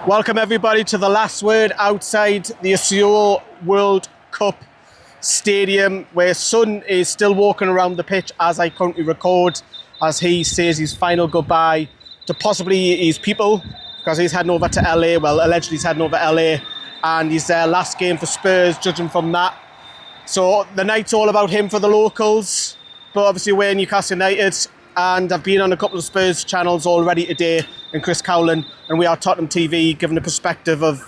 Welcome everybody to the last word outside the Seoul World Cup Stadium, where Son is still walking around the pitch as I currently record, as he says his final goodbye to possibly his people, because he's heading over to LA. Well, allegedly he's heading over to LA, and his last game for Spurs, judging from that. So the night's all about him for the locals, but obviously we're Newcastle United, and I've been on a couple of Spurs channels already today, and Chris Cowlin, and we are Tottenham TV, giving the perspective of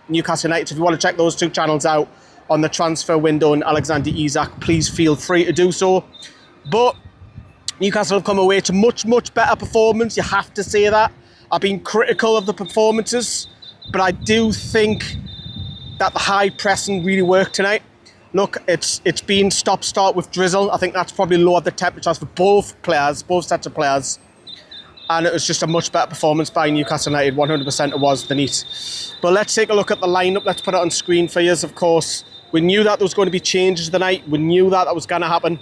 Newcastle United. If you want to check those two channels out on the transfer window and Alexander Isak, please feel free to do so. But Newcastle have come away to much better performance. You have to say that. I've been critical of the performances, but I do think that the high pressing really worked tonight. Look, it's been stop-start with drizzle. I think that's probably lowered the temperatures for both sets of players. And it was just a much better performance by Newcastle United. 100% it was, the neat. But let's take a look at the lineup. Let's put it on screen for you, of course. We knew that there was going to be changes tonight. We knew that was going to happen,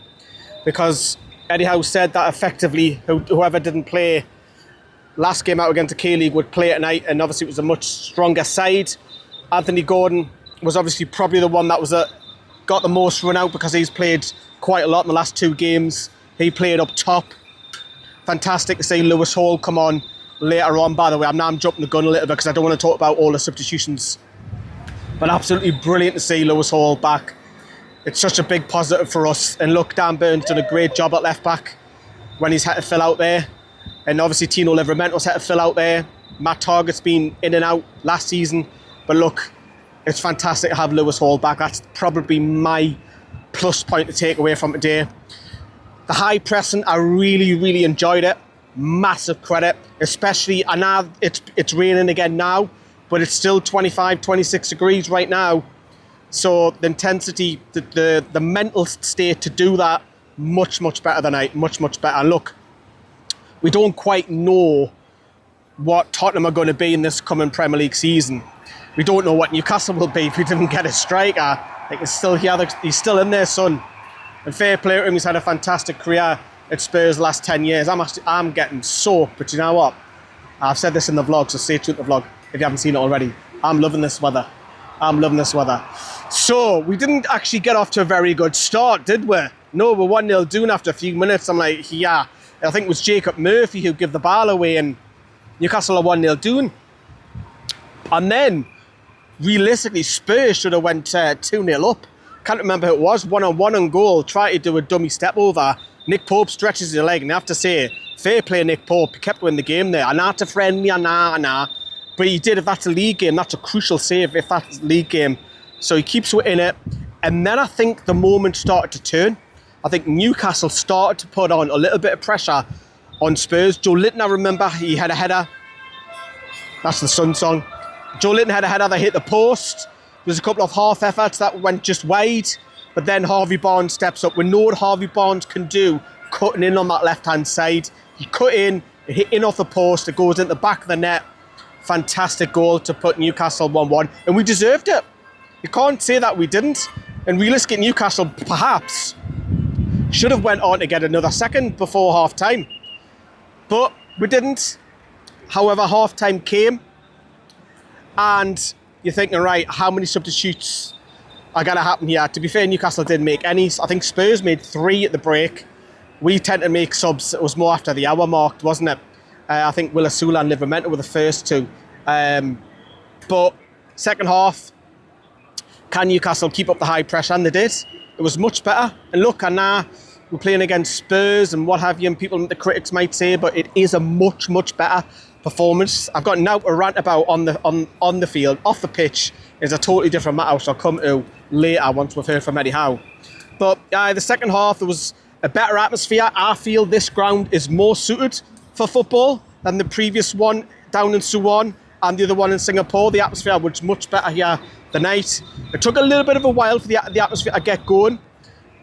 because Eddie Howe said that effectively whoever didn't play last game out against the K-League would play tonight, and obviously it was a much stronger side. Anthony Gordon was obviously probably the one that was got the most run out, because he's played quite a lot in the last two games. He played up top. Fantastic to see Lewis Hall come on later on. By the way, I'm jumping the gun a little bit because I don't want to talk about all the substitutions. But absolutely brilliant to see Lewis Hall back. It's such a big positive for us. And look, Dan Burns done a great job at left back when he's had to fill out there. And obviously Tino Livramento's had to fill out there. Matt Targett's been in and out last season. But look, it's fantastic to have Lewis Hall back. That's probably my plus point to take away from today. The high pressing, I really enjoyed it. Massive credit, especially, and now it's raining again now, but it's still 25, 26 degrees right now. So the intensity, the mental state to do that, much better tonight, much better. And look, we don't quite know what Tottenham are going to be in this coming Premier League season. We don't know what Newcastle will be if we didn't get a striker. Like, he's still here, he's still in there, Son. And fair play to him, he's had a fantastic career at Spurs the last 10 years. I'm getting soaked, but you know what? I've said this in the vlog, so stay tuned to the vlog if you haven't seen it already. I'm loving this weather. So, we didn't actually get off to a very good start, did we? No, we're 1-0 down after a few minutes. I'm like, yeah. I think it was Jacob Murphy who gave the ball away, and Newcastle are 1-0 down. And then, realistically, Spurs should have went 2-0 up. Can't remember who it was. 1-on-1 on goal. Tried to do a dummy step over. Nick Pope stretches his leg, and I have to say, fair play Nick Pope. He kept winning the game there. And not a friendly, nah. But he did. If that's a league game, that's a crucial save if that's a league game. So he keeps in it. And then I think the moment started to turn. I think Newcastle started to put on a little bit of pressure on Spurs. Joe Linton, I remember, he had a header. That's the Sun song. Joe Linton had a header that hit the post. There's a couple of half efforts that went just wide, but then Harvey Barnes steps up. We know what Harvey Barnes can do, cutting in on that left-hand side. He cut in, hit in off the post, it goes in the back of the net. Fantastic goal to put Newcastle 1-1, and we deserved it. You can't say that we didn't. And realistically, Newcastle perhaps should have went on to get another second before half-time, but we didn't. However, half-time came, and you're thinking, right, how many substitutes are going to happen here? To be fair, Newcastle didn't make any. I think Spurs made 3 at the break. We tend to make subs. It was more after the hour mark, wasn't it? I think Willisula and Livramento were the first two. But second half, can Newcastle keep up the high pressure? And they did. It was much better. And look, and now we're playing against Spurs and what have you, and people, the critics might say, but it is a much better performance. I've got now to rant about on the field. Off the pitch is a totally different matter, which I'll come to later once we've heard from Eddie Howe. But the second half, there was a better atmosphere. I feel this ground is more suited for football than the previous one down in Suwon and the other one in Singapore. The atmosphere was much better here tonight. It took a little bit of a while for the atmosphere to get going.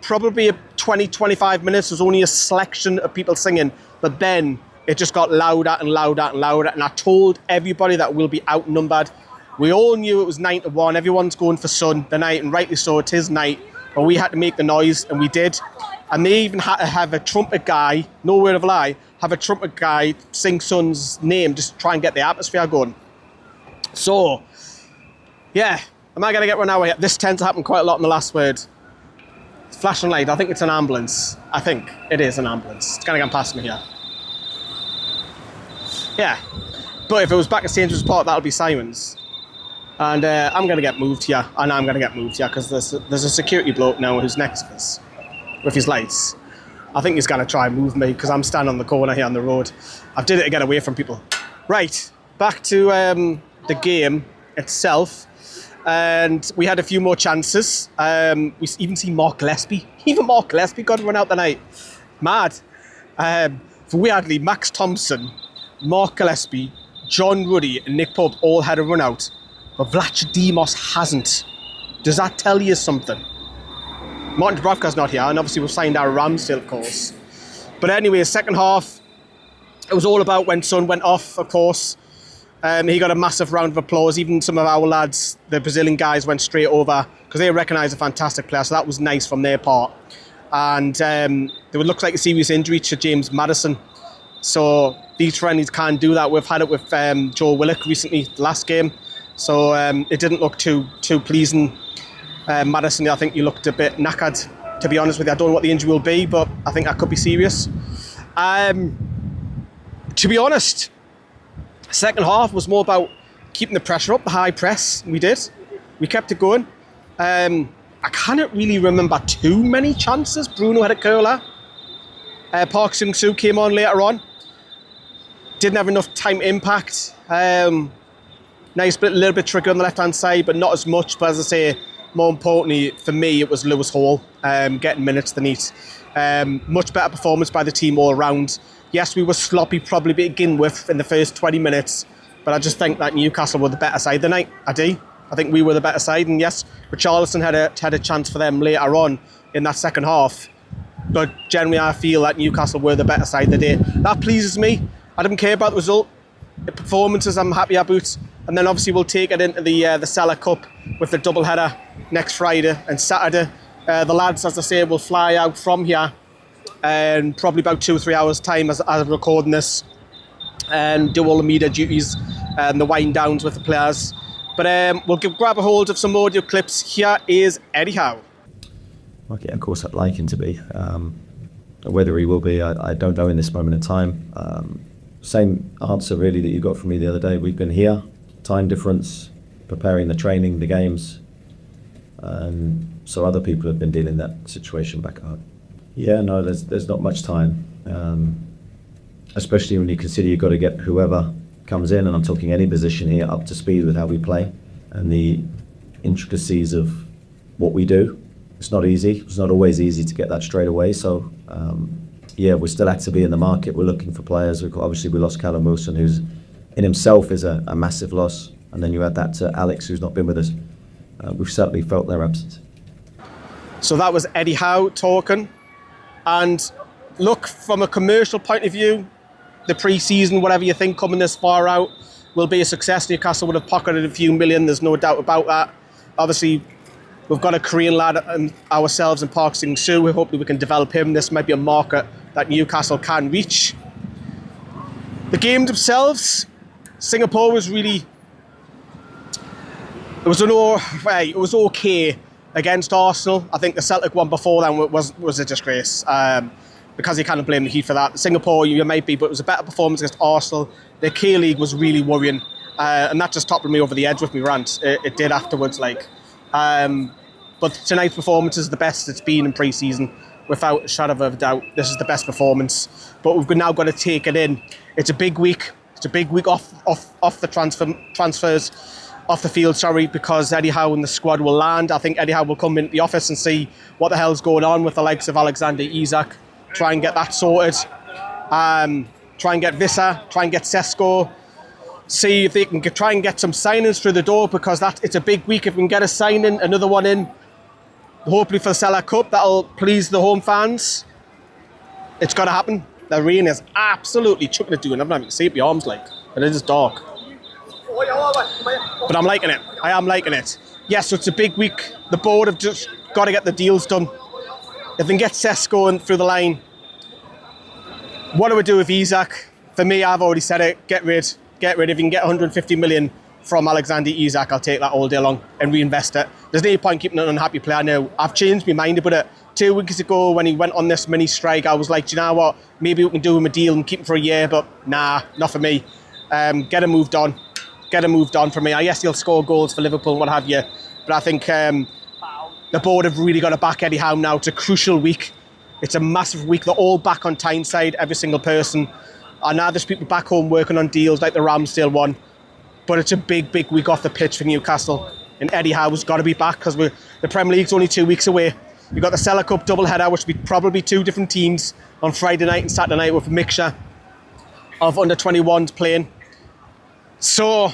Probably 20-25 minutes. There was only a selection of people singing, but then it just got louder and louder and louder. And I told everybody that we'll be outnumbered. We all knew it was 9-1. Everyone's going for Son tonight, and rightly so, it's his night. But we had to make the noise, and we did. And they even had to have a trumpet guy, no word of a lie, have a trumpet guy sing Son's name, just try and get the atmosphere going. So, yeah, am I going to get run out here? This tends to happen quite a lot in the last word. Flashing light, I think it's an ambulance. I think it is an ambulance. It's going to go past me here. Yeah, but if it was back at St. James's Park, that'll be Simon's. And I'm going to get moved here, and I'm going to get moved here because there's a security bloke now who's next to us with his lights. I think he's going to try and move me because I'm standing on the corner here on the road. I've did it to get away from people. Right, back to the game itself. And we had a few more chances. We even see Mark Gillespie. Even Mark Gillespie got run out the night. Mad. For weirdly, Max Thompson, Mark Gillespie, John Ruddy and Nick Pope all had a run out. But Vlachodimos hasn't. Does that tell you something? Martin Dubravka's not here, and obviously we've signed our Ramsdale, of course. But anyway, second half, it was all about when Son went off, of course. He got a massive round of applause. Even some of our lads, the Brazilian guys, went straight over because they recognised a fantastic player, so that was nice from their part. And there would look like a serious injury to James Maddison. So these friendlies can't do that. We've had it with Joe Willock recently, the last game. So it didn't look too pleasing. Maddison, I think you looked a bit knackered, to be honest with you. I don't know what the injury will be, but I think that could be serious. To be honest, second half was more about keeping the pressure up, the high press. We did. We kept it going. I cannot really remember too many chances. Bruno had a curler. Park Seung-soo came on later on. Didn't have enough time impact. Nice bit, a little bit trigger on the left-hand side, but not as much. But as I say, more importantly, for me, it was Lewis Hall getting minutes than Neat. Much better performance by the team all around. Yes, we were sloppy probably to begin with in the first 20 minutes, but I just think that Newcastle were the better side the night. I think we were the better side, and yes, Richarlison had a chance for them later on in that second half. But generally, I feel that Newcastle were the better side the day. That pleases me. I didn't care about the result. The performances I'm happy about. And then obviously we'll take it into the Seller Cup with the double header next Friday and Saturday. The lads, as I say, will fly out from here and probably about 2 or 3 hours time as I'm recording this and do all the media duties and the wind downs with the players. But we'll grab a hold of some audio clips. Here is Eddie Howe. Okay, of course I'd like him to be. Whether he will be, I don't know in this moment in time. Same answer really that you got from me the other day. We've been here, time difference, preparing the training, the games. So other people have been dealing that situation back at home. Yeah, no, there's not much time. Especially when you consider you've got to get whoever comes in, and I'm talking any position here, up to speed with how we play and the intricacies of what we do. It's not easy. It's not always easy to get that straight away. So, yeah, we're still actively in the market. We're looking for players. Obviously, we lost Callum Wilson, who's in himself is a massive loss. And then you add that to Alex, who's not been with us. We've certainly felt their absence. So that was Eddie Howe talking. And look, from a commercial point of view, the pre-season, whatever you think, coming this far out, will be a success. Newcastle would have pocketed a few million. There's no doubt about that. Obviously, we've got a Korean lad ourselves in Park Seung-soo. Hopefully we can develop him. This might be a market that Newcastle can reach. The games themselves, Singapore was really... It was okay against Arsenal. I think the Celtic one before then was a disgrace. Because you can't blame the Heat for that. Singapore, you might be, but it was a better performance against Arsenal. The K-League was really worrying. And that just toppled me over the edge with me rant. It did afterwards, like... But tonight's performance is the best it's been in pre-season, without a shadow of a doubt. This is the best performance. But we've now got to take it in. It's a big week. It's a big week off the transfers, off the field, because Eddie Howe and the squad will land. I think Eddie Howe will come into the office and see what the hell's going on with the likes of Alexander Isak. Try and get that sorted. Try and get Vissa. Try and get Sesko. See if they can try and get some signings through the door, because it's a big week. If we can get a signing, another one in, hopefully for the Seller Cup, that'll please the home fans. It's got to happen. The rain is absolutely chucking it down. I've not even seen it with my arms, like. It is dark. But I'm liking it. I am liking it. Yes, so it's a big week. The board have just got to get the deals done. If they can get Sesko in through the line, what do we do with Isak? For me, I've already said it. Get rid. If you can get 150 million, from Alexander Isak, I'll take that all day long and reinvest it. There's no point keeping an unhappy player now. I've changed my mind about it. 2 weeks ago when he went on this mini strike, I was like, do you know what? Maybe we can do him a deal and keep him for a year, but nah, not for me. Get him moved on. Get him moved on for me. Yes, he'll score goals for Liverpool and what have you, but I think the board have really got to back Eddie Howe now. It's a crucial week. It's a massive week. They're all back on Tyneside, every single person. And now there's people back home working on deals like the Ramsdale one. But it's a big, big week off the pitch for Newcastle. And Eddie Howe's got to be back because the Premier League's only 2 weeks away. You've got the Cellar Cup doubleheader, which will be probably 2 different teams on Friday night and Saturday night with a mixture of under-21s playing. So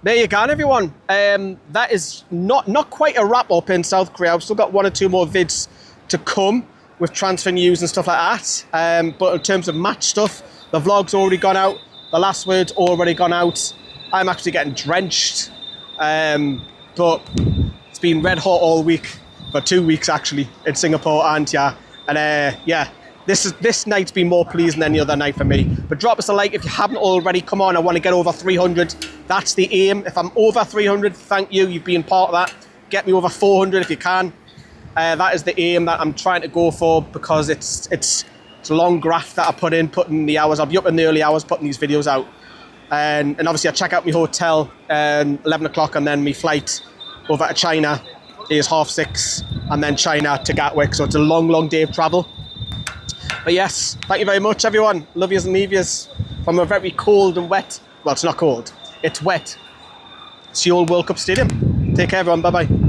there you go, everyone. That is not quite a wrap-up in South Korea. I've still got 1 or 2 more vids to come with transfer news and stuff like that. But in terms of match stuff, the vlog's already gone out. The last word's already gone out. I'm actually getting drenched. But it's been red hot all week. For 2 weeks, actually, in Singapore and this night's been more pleasing than any other night for me. But drop us a like if you haven't already. Come on, I want to get over 300. That's the aim. If I'm over 300, thank you. You've been part of that. Get me over 400 if you can. That is the aim that I'm trying to go for because it's a long graft that I putting the hours. I'll be up in the early hours putting these videos out. And obviously I check out my hotel 11 o'clock and then my flight over to China is 6:30 and then China to Gatwick. So it's a long, long day of travel. But yes, thank you very much, everyone. Love yous and leave yous from a very cold and wet, well, it's not cold, it's wet, Seoul World Cup Stadium. Take care, everyone. Bye-bye.